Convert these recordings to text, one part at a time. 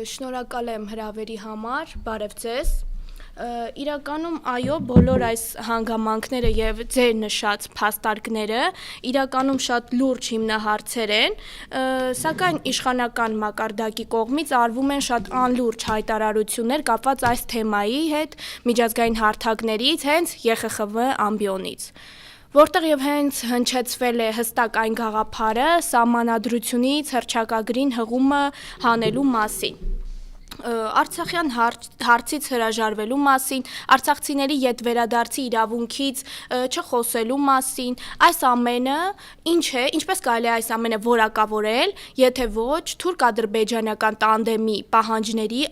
Շնորհակալ եմ հրավերի համար, բարև ձեզ։ Իրականում այո, բոլոր այս հանգամանքները եւ ձեր նշած փաստարկները իրականում շատ լուրջ հիմնահարցեր են, սակայն իշխանական մակարդակի կողմից արվում են շատ անլուրջ հայտարարություններ կապված այս թեմայի հետ, միջազգային հարթակներից, հենց ԵԽԽՎ ամբիոնից։ Որտեղ եւ հենց հնչեցվել է հստակ այն գաղափարը սահմանադրությունից հռչակագրին հղումը հանելու մասին։ Արցախյան հարցից հրաժարվելու մասին, արցախցիների յետ վերադարձի իրավունքից չխոսելու մասին, այս ամենը ինչ է, ինչպես կարելի է այս ամենը որակավորել, եթե ոչ թուրք-ադրբեջանական տանդեմի պահանջների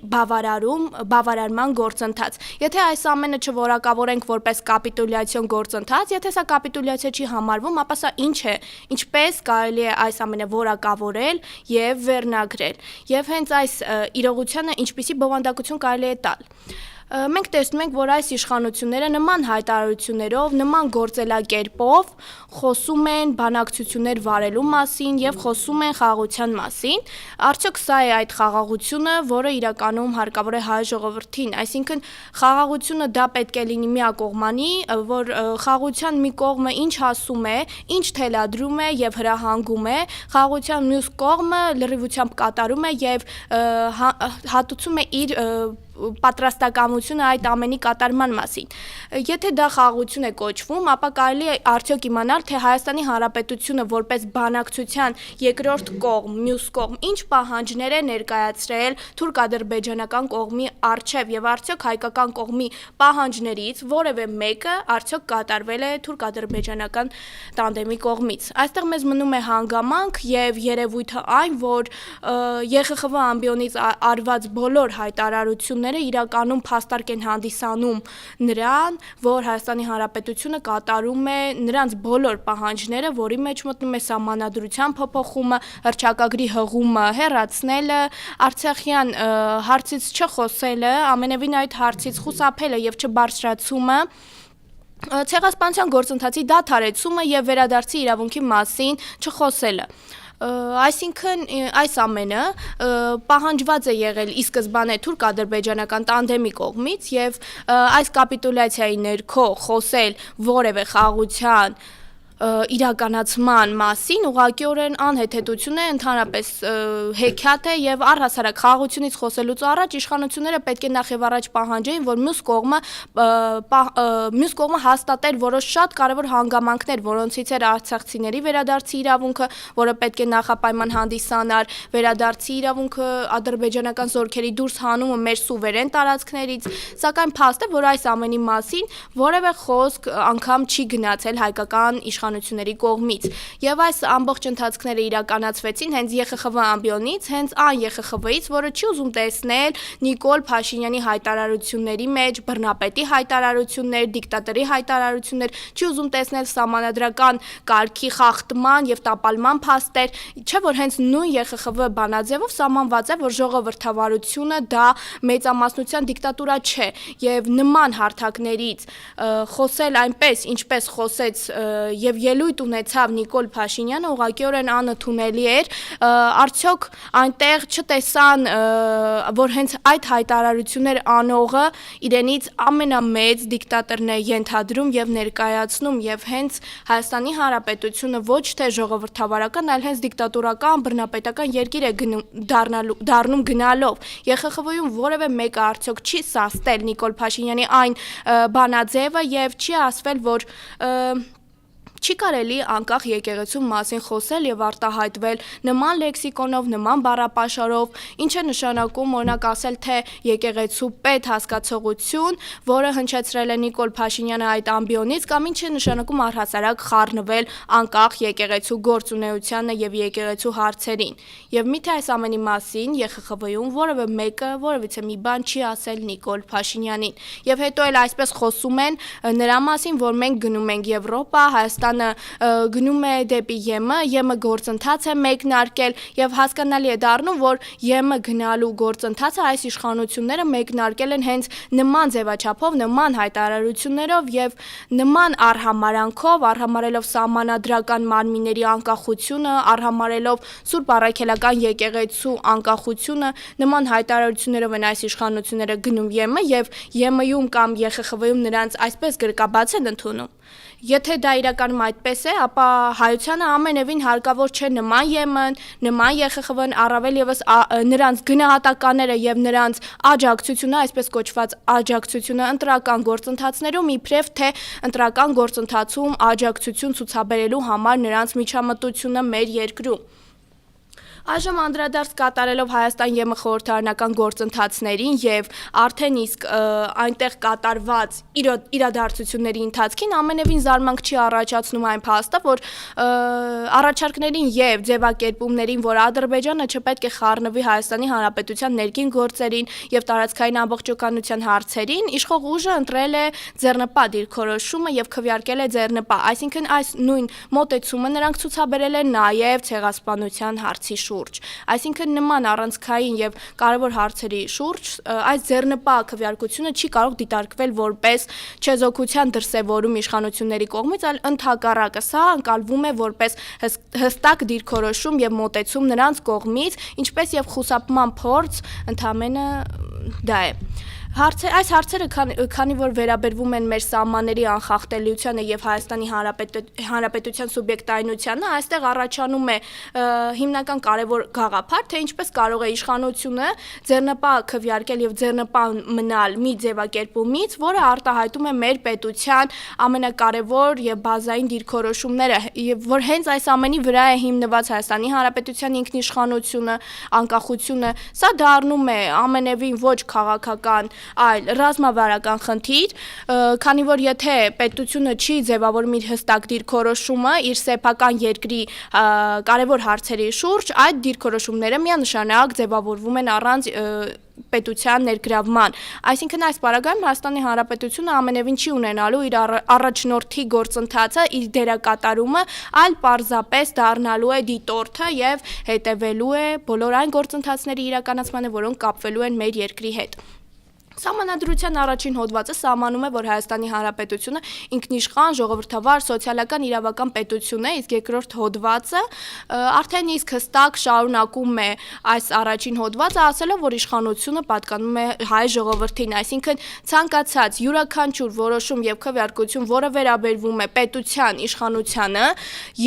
բավարարման գործընթաց։ Եթե այս ամենը չորակավորենք որպես կապիտուլյացիոն գործընթաց, եթե սա կապիտուլյացիա չի համարվում, ապա սա ինչ է, ինչպես կարելի է այս ամենը որակավորել եւ վերնագրել։ Եվ հենց այս իրողությանը ինչպիսի բովանդակություն կարելի է տալ։ Մենք տեսնում ենք, որ այս իշխանությունները նման հայտարարություններով, նման գործելակերպով խոսում են բանակցություններ վարելու մասին եւ խոսում են խաղաղության մասին։ Արդյոք սա է այդ խաղաղությունը, որը իրականում հարկավոր է հայ ժողովրդին, այսինքն խաղաղությունը դա պետք է լինի միակողմանի, որ խաղաղության մի կողմը ինչ ասում է, ինչ թելադրում է եւ հրահանգում է, խաղաղության մյուս կողմը լրիվությամբ կատարում է եւ հատուցում է իր պատրաստակամությունը այդ ամենի կատարման մասին։ Եթե դա խաղաղություն է կոչվում, ապա կարելի է արդյոք իմանալ, թե Հայաստանի Հանրապետությունը որպես բանակցության երկրորդ կողմ, մյուս կողմ, ինչ պահանջներ է ներկայացրել թուրք-ադրբեջանական կողմի առջև եւ արդյոք հայկական կողմի պահանջներից որևէ մեկը արդյոք կատարվել է թուրք-ադրբեջանական տանդեմի կողմից։ Այստեղ մեզ մնում է հանգամանք եւ երևույթը այն, որ ԵԽԽՎ ամբիոնից արված բոլոր հայտարարությունները իրականում փաստարկ են հանդիսանում նրան, որ Հայաստանի Հանրապետությունը կատարում է նրանց բոլոր պահանջները, որի մեջ մտնում է սահմանադրության փոփոխումը, հռչակագրի հղումը, հեռացնելը, արցախյան հարցից չխոսելը, ամենևին այդ հարցից խուսափելը եւ չբարձրացումը, ցեղասպանության գործընթացի դադարեցումը եւ վերադարձի իրավունքի մասին չխոսելը։ Այսինքն այս ամենը պահանջված է եղել ի սկզբանե թուրք-ադրբեջանական տանդեմի կողմից եւ այս կապիտուլյացիայի ներքո խոսել որևէ խաղաղության իրականացման մասին ուղղակիորեն անհեթեթություն է, ընդհանրապես հեքիաթ է եւ առհասարակ խաղաղությունից խոսելուց առաջ իշխանությունները պետք է նախ եւ առաջ պահանջեին, որ մյուս կողմը հաստատեր որոշ շատ կարեւոր հանգամանքներ, որոնցից էր արցախցիների վերադարձի իրավունքը, որը պետք է նախապայման հանդիսանար, վերադարձի իրավունքը, ադրբեջանական զորքերի դուրս հանումը մեր սուվերեն տարածքներից, սակայն փաստ է, որ այս ամենի մասին որևէ խոսք անգամ չի գնացել հայկական իշխանությունների կողմից։ Եվ այս ամբողջ ընթացքները իրականացվեցին հենց ԵԽԽՎ ամբիոնից, հենց այն ԵԽԽՎ-ից, որը չի ուզում տեսնել Նիկոլ Փաշինյանի հայտարարությունների մեջ բռնապետի հայտարարություններ, դիկտատորի հայտարարություններ, չի ուզում տեսնել սահմանադրական կարգի խախտման եւ տապալման փաստեր, չէ՞ որ հենց նույն ԵԽԽՎ բանաձևով սահմանված է, որ ժողովրդավարությունը դա մեծամասնության դիկտատուրա չէ, եւ նման հարթակներից խոսել այնպես, ինչպես խոսեց եւ ելույթ ունեցավ Նիկոլ Փաշինյանը, ուղղակիորեն անընդունելի էր, արդյոք այնտեղ չտեսան, որ հենց այդ հայտարարություններ անողը իրենից ամենամեծ դիկտատորն է ենթադրում եւ ներկայացնում եւ հենց Հայաստանի Հանրապետությունը ոչ թե ժողովրդավարական, այլ հենց դիկտատորական, բռնապետական երկիր է դառնում գնալով։ ԵԽԽՎ-ում որևէ մեկը արդյոք չի սաստել Նիկոլ Փաշինյանի այն բանաձևը եւ չի ասվել, որ չի կարելի անկախ եկեղեցու մասին խոսել եւ արտահայտվել նման լեքսիկոնով, նման բառապաշարով, ինչ է նշանակում օրինակ ասել, թե եկեղեցու պետ հասկացողություն, որը հնչեցրել է Նիկոլ Փաշինյանը այդ ամբիոնից, կամ ինչ է նշանակում առհասարակ խառնվել անկախ եկեղեցու գործունեությանը եւ եկեղեցու հարցերին։ Եվ միթե այս ամենի մասին ԵԽԽՎ-ում որևէ մեկը, որևիցե մի բան չի ասել Նիկոլ Փաշինյանին։ Եվ հետո էլ այսպես խոսում են նրա մասին, որ մենք գնում ենք Եվրոպա, Հայաստան Հայաստանը գնում է դեպի ԵՄ գործընթաց է մեկնարկել եւ հասկանալի է դառնում, որ ԵՄ գնալու գործընթացը այս իշխանությունները մեկնարկել են հենց նման ձևաչափով, նման հայտարարություններով եւ նման արհամարելով սահմանադրական մարմինների անկախությունը, արհամարելով Սուրբ Առաքելական եկեղեցու անկախությունը, նման հայտարարություններով են այս իշխանությունները գնում ԵՄ եւ ԵՄ-ում կամ ԵԽԽՎ-ում նրանց այսպես գրկաբաց են ընդունում։ Եթե դա իրականում այդպես է, ապա հայությանը ամենևին հարկավոր չէ նման ԵՄ-ն, նման ԵԽԽՎ-ն, առավել եւս նրանց գնահատականները եւ նրանց աջակցությունը, այսպես կոչված աջակցությունը ընտրական գործընթացներում իբրև թե ընտրական գործընթացում աջակցություն ցուցաբերելու համար նրանց միջամտությունը մեր երկրում։ Այժմ անդրադարձ կատարելով Հայաստան ԵՄ խորհրդարանական գործընթացներին եւ արդեն իսկ այնտեղ կատարված իրադարձությունների ընթացքին ամենևին զարմանք չի առաջացնում այն փաստը, որ առաջարկներին եւ ձևակերպումներին, որ Ադրբեջանը չպետք է խառնվի Հայաստանի Հանրապետության ներքին գործերին եւ տարածքային ամբողջականության հարցերին, իշխող ուժը ընտրել է ձեռնպա դիրքորոշումը եւ քվեարկել է ձեռնպա, այսինքն այս նույն մոտեցումը նրանք ցուցաբերել են նաեւ ցեղասպանության հարցի շուրջ, այսինքն նման առանցքային եւ կարեւոր հարցերի շուրջ այս ձեռնպա քվեարկությունը չի կարող դիտարկվել որպես չեզոքության դրսեւորում իշխանությունների կողմից, այլ ընդհակառակը սա ընկալվում է որպես հստակ դիրքորոշում եւ մոտեցում նրանց կողմից, ինչպես եւ խուսափման փորձ ընդամենը դա է։ Այս հարցերը քանի որ վերաբերվում են մեր սահմանների անխախտելիությանը եւ Հայաստանի Հանրապետության սուբյեկտայնությանը, այստեղ առաջանում է հիմնական կարևոր գաղափար, թե ինչպես կարող է իշխանությունը ձեռնպա քվեարկել եւ ձեռնպա մնալ մի ձևակերպումից, որը արտահայտում է մեր պետության ամենակարևոր եւ բազային դիրքորոշումները, եւ որ հենց այս ամենի վրա է հիմնված Հայաստանի Հանրապետության ինքնիշխանությունը, անկախությունը, սա դառնում է ամենևին ոչ քաղաքական այլ ռազմավարական խնդիր, քանի որ եթե պետությունը չի ձևավորում իր հստակ դիրքորոշումը իր սեփական երկրի կարևոր հարցերի շուրջ, այդ դիրքորոշումները միանշանակ ձևավորվում են առանց պետության ներգրավման, այսինքն այս պարագայում Հայաստանի Հանրապետությունը ամենևին չի ունենալու իր առաջնորդի գործընթացը, իր դերակատարումը, այլ պարզապես դառնալու է դիտորդը եւ հետևելու է բոլոր այն գործընթացների իրականացմանը, որոնք կապվելու են մեր երկրի հետ։ Սահմանադրության առաջին հոդվածը սահմանում է, որ Հայաստանի Հանրապետությունը ինքնիշխան, ժողովրդավար, սոցիալական իրավական պետություն է, իսկ երկրորդ հոդվածը արդեն իսկ հստակ շարունակում է այս առաջին հոդվածը, ասելով, որ իշխանությունը պատկանում է հայ ժողովրդին, այսինքն ցանկացած յուրաքանչյուր որոշում եւ քվեարկություն, որը վերաբերվում է պետության իշխանությանը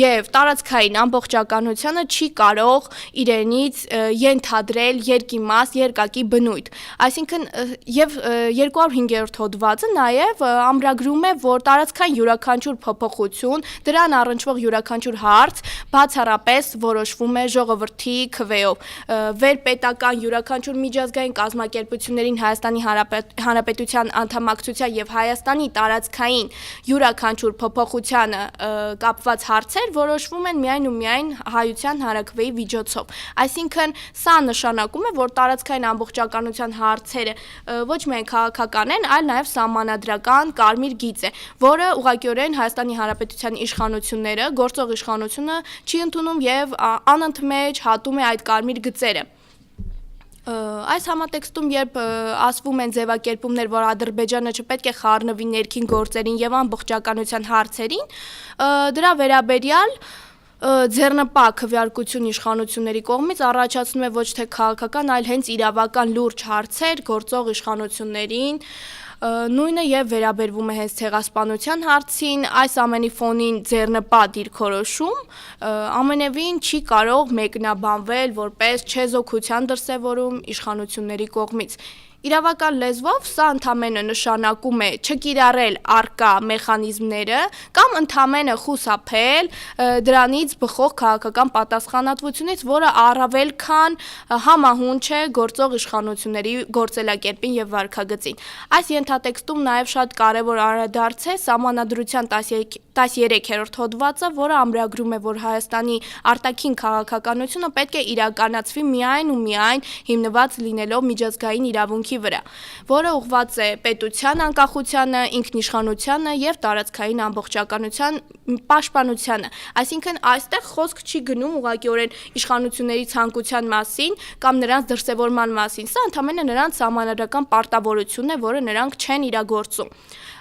եւ տարածքային ամբողջականությանը, չի կարող իրենից ենթադրել երկիմաս, երկակի բնույթ, այսինքն Եվ 205-րդ հոդվածը նաև ամրագրում է, որ տարածքային յուրաքանչյուր փոփոխություն, դրան առնչվող յուրաքանչյուր հարց բացառապես որոշվում է ժողովրդի քվեով։ Վերպետական յուրաքանչյուր միջազգային կազմակերպություններին Հայաստանի Հանրապետության անդամակցության եւ Հայաստանի տարածքային յուրաքանչյուր փոփոխությանը կապված հարցեր որոշվում են միայն ու միայն հայության հանրաքվեի միջոցով։ Այսինքն սա նշանակում է, որ տարածքային ամբողջականության հարցերը ոչ միայն քաղաքական են, այլ նաև սահմանադրական կարմիր գիծ է, որը ուղղակիորեն Հայաստանի Հանրապետության իշխանությունները, գործող իշխանությունը չի ընդունում եւ անընդմեջ հատում է այդ կարմիր գծերը։ Այս համատեքստում, երբ ասվում են ձևակերպումներ, որ Ադրբեջանը չպետք է խառնվի ներքին գործերին եւ ամբողջականության հարցերին, դրա վերաբերյալ ձեռնպա քվեարկություն իշխանությունների կողմից առաջացնում է ոչ թե քաղաքական, այլ հենց իրավական լուրջ հարցեր գործող իշխանություններին, նույնը եւ վերաբերվում է հենց ցեղասպանության հարցին, այս ամենի ֆոնին ձեռնպա դիրքորոշում ամենևին չի կարող մեկնաբանվել որպես չեզոքության դրսեւորում իշխանությունների կողմից։ Իրավական լեզվով սա ընդամենը նշանակում է չկիրառել առկա մեխանիզմները կամ ընդամենը խուսափել դրանից բխող քաղաքական պատասխանատվությունից, որը առավել քան համահունչ է գործող իշխանությունների գործելակերպին եւ վարքագծին։ Այս ենթատեքստում նաեւ շատ կարեւոր անդրադարձ է Սահմանադրության 13-րդ հոդվածը, որը ամրագրում է, որ Հայաստանի արտաքին քաղաքականությունը պետք է իրականացվի միայն ու միայն հիմնված լինելով միջազգային իրավունքի օրենքի վրա, որը ուղղված է պետության անկախությանը, ինքնիշխանությանը եւ տարածքային ամբողջականության պաշտպանությանը։ Այսինքն այստեղ խոսք չի գնում ուղղակիորեն իշխանությունների ցանկության մասին կամ նրանց դրսևորման մասին, սա ընդհանրապես նրանց սահմանադրական պարտավորությունն է, որը նրանք չեն իրագործում։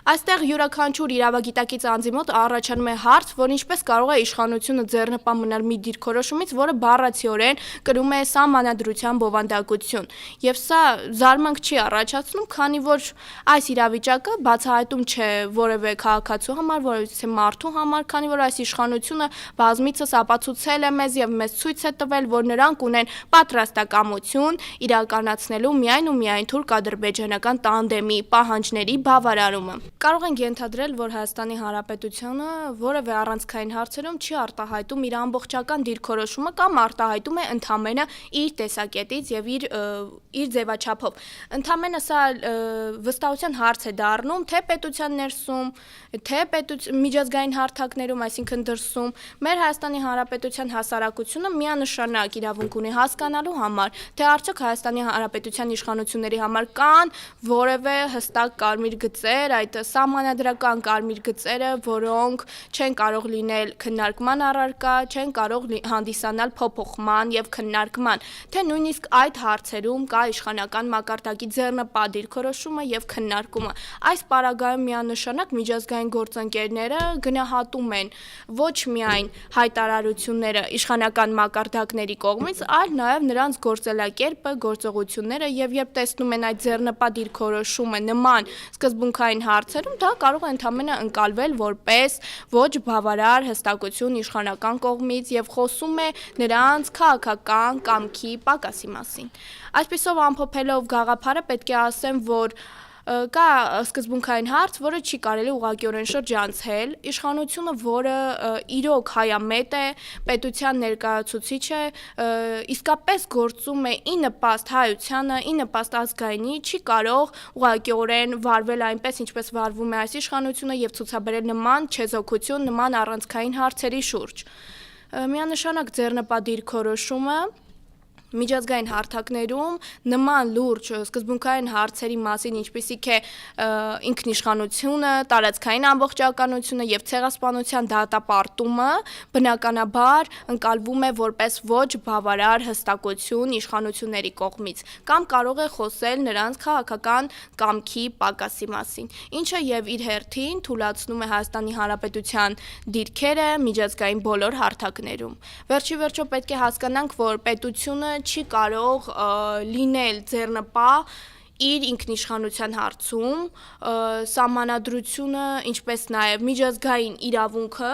Այստեղ յուրաքանչյուր իրավագիտակից անձի մոտ առաջանում է հարց, որ ինչպես կարող է իշխանությունը ձեռնպահ մնալ մի դիրքորոշումից, որը բառացիորեն կրում է սահմանադրության բովանդակություն։ Եվ սա զարմանք չի առաջացնում, քանի որ այս իրավիճակը բացահայտում չէ որևէ քաղաքացու համար, որևէ մարդու համար, քանի որ այս իշխանությունը բազմիցս ապացուցել է մեզ եւ մեզ ցույց է տվել, որ նրանք ունեն պատրաստակամություն իրականացնելու միայն ու միայն թուրք-ադրբեջանական տանդեմի պահանջների բավարարումը։ Կարող ենք ենթադրել, որ Հայաստանի Հանրապետությունը որևէ առանցքային հարցերում չի արտահայտում իր ամբողջական դիրքորոշումը կամ արտահայտում է ընդամենը իր տեսակետից եւ իր ձևաչափով։ Ընդամենը սա վստահության հարց է դառնում թե պետության ներսում, թե միջազգային հարթակներում, այսինքն դրսում, մեր Հայաստանի Հանրապետության հասարակությունը միանշանակ իրավունք ունի հասկանալու համար, թե արդյոք Հայաստանի Հանրապետության իշխանությունների համար կան որևէ հստակ կարմիր գծեր, այդ սահմանադրական կարմիր գծերը, որոնք չեն կարող լինել քննարկման առարկա, չեն կարող հանդիսանալ փոփոխման եւ քննարկման, թե նույնիսկ այդ հարցերում կա իշխանական մակարդակի ձեռնպահ դիրքորոշումը եւ քննարկումը։ Այս պարագայում միանշանակ միջազգային գործընկերները գնահատում են ոչ միայն հայտարարությունները իշխանական մակարդակների կողմից, այլ նաեւ նրանց գործելակերպը, գործողությունները եւ երբ տեսնում են այդ ձեռնպահ դիրքորոշումը նման սկզբունքային հարցերում, դա կարող է ընդհանրապես ընկալվել որպես ոչ բավարար հստակություն իշխանական կողմից եւ խոսում է նրանց քաղաքական կամքի պակասի մասին։ Այսպիսով ամփոփելով գաղափարը պետք է ասեմ, որ կա սկզբունքային հարց, որը չի կարելի ուղղակիորեն շրջանցել, իշխանությունը, որը իրոք հայամետ է, պետության ներկայացուցիչ է, իսկապես գործում է ի նպաստ հայությանը, ի նպաստ ազգայինի, չի կարող ուղղակիորեն վարվել այնպես, ինչպես վարվում է այս իշխանությունը եւ ցուցաբերել նման չեզոքություն, նման առանցքային հարցերի շուրջ։ Միանշանակ ձեռնպահ դիրքորոշումը միջազգային հարթակներում նման լուրջ սկզբունքային հարցերի մասին, ինչպիսիք է ինքնիշխանությունը, տարածքային ամբողջականությունը եւ ցեղասպանության դատապարտումը, բնականաբար ընկալվում է որպես ոչ բավարար հստակություն իշխանությունների կողմից, կամ կարող է խոսել նրանց քաղաքական կամքի պակասի մասին, ինչը եւ իր հերթին թույլատնում է Հայաստանի Հանրապետության դիրքերը միջազգային բոլոր հարթակներում։ Վերջի վերջո պետք է հասկանանք, որ պետությունը չի կարող լինել ձեռնպահ իր ինքնիշխանության հարցում, սահմանադրությունը, ինչպես նաև միջազգային իրավունքը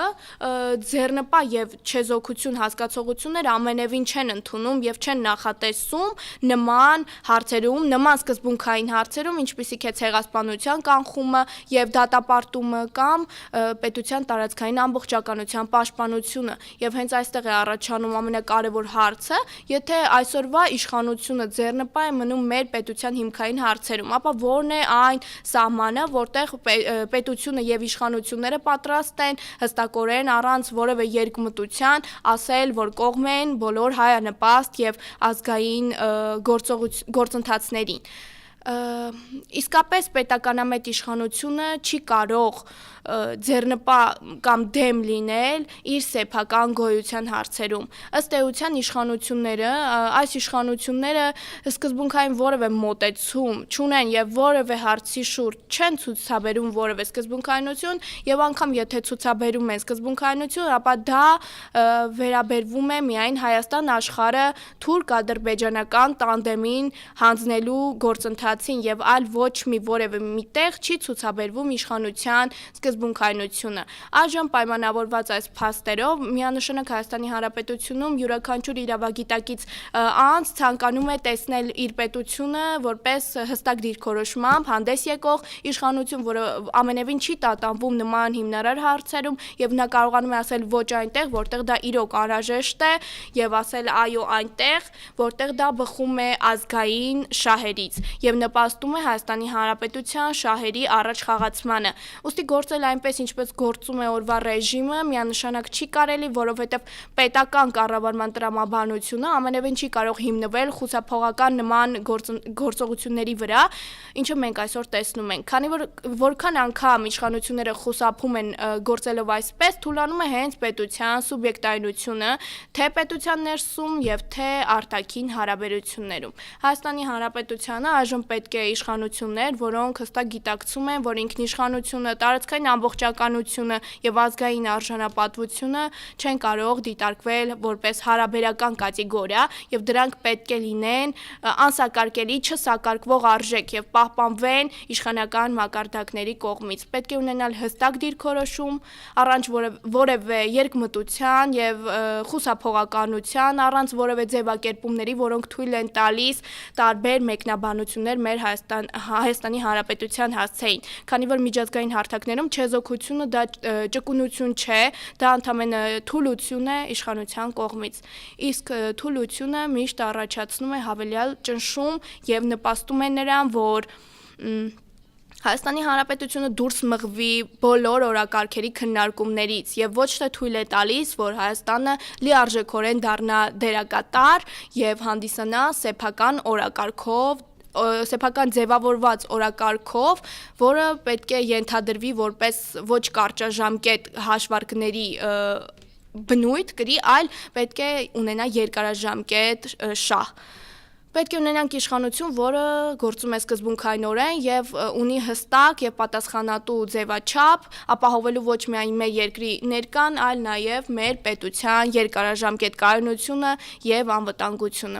ձեռնպահ եւ չեզոքություն հասկացողություններ ամենևին չեն ընդունում եւ չեն նախատեսում նման հարցերում, նման սկզբունքային հարցերում, ինչպիսիք է ցեղասպանության կանխումը եւ դատապարտումը կամ պետության տարածքային ամբողջականության պաշտպանությունը։ Եվ հենց այստեղ է առաջանում ամենակարևոր հարցը, եթե այսօրվա իշխանությունը ձեռնպահ է մնում մեր պետության հիմքային հարցերում, ապա որն է այն սահմանը, որտեղ պետությունը եւ իշխանությունները պատրաստ են հստակորեն առանց որևէ երկմտության ասել, որ կողմ են բոլոր հայանպաստ եւ ազգային գործընթացներին։ Իսկապես պետականամետ իշխանությունը չի կարող ձեռնպահ կամ դեմ լինել իր սեփական գոյության հարցերում։ Ըստ էության իշխանությունները, այս իշխանությունները սկզբունքային որևէ մոտեցում չունեն եւ որևէ հարցի շուրջ չեն ցուցաբերում որևէ սկզբունքայնություն եւ անգամ եթե ցուցաբերում են սկզբունքայնություն, ապա դա վերաբերվում է միայն Հայաստան աշխարհը թուրք-ադրբեջանական տանդեմին հանձնելու գործընթացին եւ այլ ոչ մի որևէ միտեղ չի ցուցաբերվում իշխանության սկզբունքայնությունը։ Այժմ պայմանավորված այս փաստերով միանշանակ Հայաստանի Հանրապետությունում յուրաքանչյուր իրավագիտակից անձ ցանկանում է տեսնել իր պետությունը որպես հստակ դիրքորոշմամբ հանդես եկող իշխանություն, որը ամենևին չի տատանվում նման հիմնարար հարցերում եւ նա կարողանում է ասել ոչ այնտեղ, որտեղ դա իրոք անհրաժեշտ է եւ ասել այո այնտեղ, որտեղ դա բխում է ազգային շահերից եւ նպաստում է Հայաստանի Հանրապետության շահերի առաջ խաղացմանը։ Ուստի գործել այնպես, ինչպես գործում է օրվա ռեժիմը, միանշանակ չի կարելի, որովհետև պետական կառավարման տրամաբանությունը ամենևին չի կարող հիմնվել խուսափողական նման գործողությունների վրա, ինչը մենք այսօր տեսնում ենք։ Քանի որ որքան անգամ իշխանությունները խուսափում են գործելով այսպես, թուլանում է հենց պետության սուբյեկտայնությունը, թե պետության ներսում եւ թե արտաքին հարաբերություններում։ Հայաստանի Հանրապետությանը այժմ պետք է իշխանություններ, որոնք հստակ գիտակցում են, որ ինքնիշխանությունը, տարածքային ամբողջականությունը եւ ազգային արժանապատվությունը չեն կարող դիտարկվել որպես հարաբերական կատեգորիա եւ դրանք պետք է լինեն անսակարկելի, չսակարկվող արժեք եւ պահպանվեն իշխանական մակարդակների կողմից։ Պետք է ունենալ հստակ դիրքորոշում, առանց որևէ երկմտության եւ խուսափողականության, առանց որևէ ձևակերպումների, որոնք թույլ են տալիս տարբեր մեկնաբանություններ մեր Հայաստանի Հանրապետության հասցեին։ Քանի որ միջազգային հարթակներում չեզոքությունը դա ճկունություն չէ, դա ընդհանրապես թուլություն է իշխանության կողմից։ Իսկ թուլությունը միշտ առաջացնում է հավելյալ ճնշում եւ նպաստում է նրան, որ Հայաստանի Հանրապետությունը դուրս մղվի բոլոր օրակարգերի քննարկումներից եւ ոչ թե թույլ է տալիս, որ Հայաստանը լիարժեքորեն դառնա դերակատար եւ հանդիսանա սեփական օրակարգով սեփական ձևավորված օրակարգով, որը պետք է ենթադրվի որպես ոչ կարճաժամկետ հաշվարկների բնույթ կրի, այլ պետք է ունենա երկարաժամկետ շահ։ Պետք է ունենանք իշխանություն, որը գործում է սկզբունքայնորեն եւ ունի հստակ եւ պատասխանատու ձևաչափ, ապահովելու ոչ միայն մեր երկրի ներկան, այլ նաեւ մեր պետության երկարաժամկետ կայունությունը եւ անվտանգությունը։